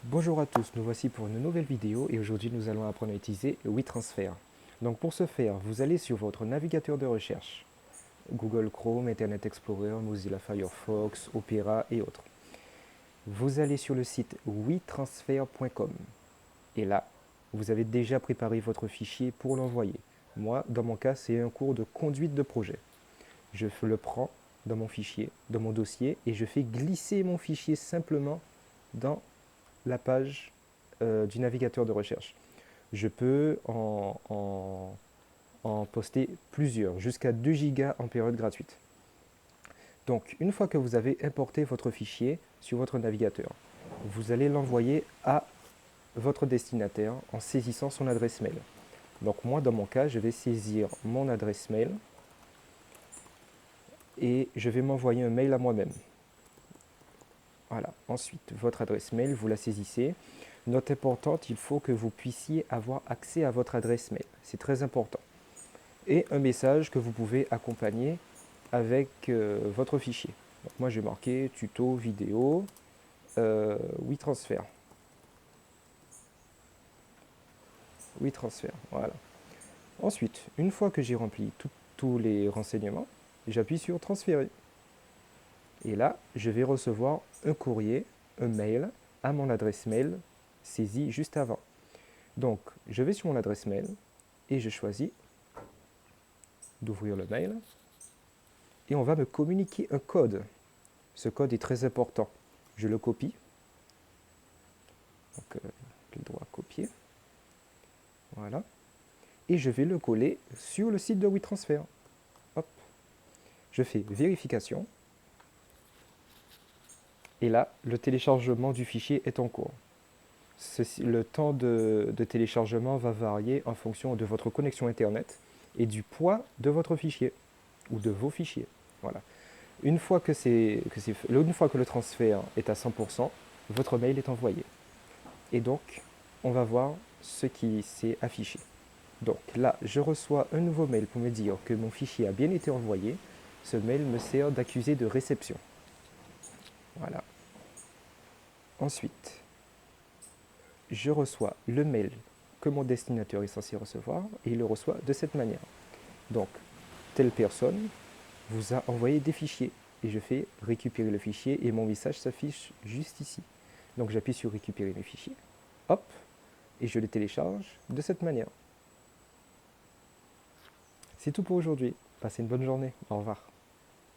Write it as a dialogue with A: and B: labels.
A: Bonjour à tous, nous voici pour une nouvelle vidéo et aujourd'hui nous allons apprendre à utiliser WeTransfer. Donc pour ce faire, vous allez sur votre navigateur de recherche, Google Chrome, Internet Explorer, Mozilla Firefox, Opera et autres. Vous allez sur le site wetransfer.com et là, vous avez déjà préparé votre fichier pour l'envoyer. Moi, dans mon cas, c'est un cours de conduite de projet. Je le prends dans mon fichier, dans mon dossier et je fais glisser mon fichier simplement dans la page du navigateur de recherche. Je peux en poster plusieurs, jusqu'à 2 gigas en période gratuite. Donc, une fois que vous avez importé votre fichier sur votre navigateur, vous allez l'envoyer à votre destinataire en saisissant son adresse mail. Donc moi, dans mon cas, je vais saisir mon adresse mail et je vais m'envoyer un mail à moi-même. Voilà. Ensuite, votre adresse mail, vous la saisissez. Note importante, il faut que vous puissiez avoir accès à votre adresse mail. C'est très important. Et un message que vous pouvez accompagner avec votre fichier. Donc moi, j'ai marqué tuto vidéo WeTransfer. WeTransfer, voilà. Ensuite, une fois que j'ai rempli tous les renseignements, j'appuie sur transférer. Et là, je vais recevoir un courrier, un mail à mon adresse mail saisie juste avant. Donc, je vais sur mon adresse mail et je choisis d'ouvrir le mail et on va me communiquer un code. Ce code est très important. Je le copie. Donc, clic droit copier. Voilà. Et je vais le coller sur le site de WeTransfer. Hop. Je fais vérification. Et là, le téléchargement du fichier est en cours. Le temps de téléchargement va varier en fonction de votre connexion Internet et du poids de votre fichier ou de vos fichiers. Voilà. Une fois que le transfert est à 100%, votre mail est envoyé. Et donc, on va voir ce qui s'est affiché. Donc là, je reçois un nouveau mail pour me dire que mon fichier a bien été envoyé. Ce mail me sert d'accusé de réception. Voilà. Ensuite, je reçois le mail que mon destinataire est censé recevoir et il le reçoit de cette manière. Donc, telle personne vous a envoyé des fichiers et je fais récupérer le fichier et mon message s'affiche juste ici. Donc j'appuie sur récupérer mes fichiers, hop, et je les télécharge de cette manière. C'est tout pour aujourd'hui. Passez une bonne journée. Au revoir.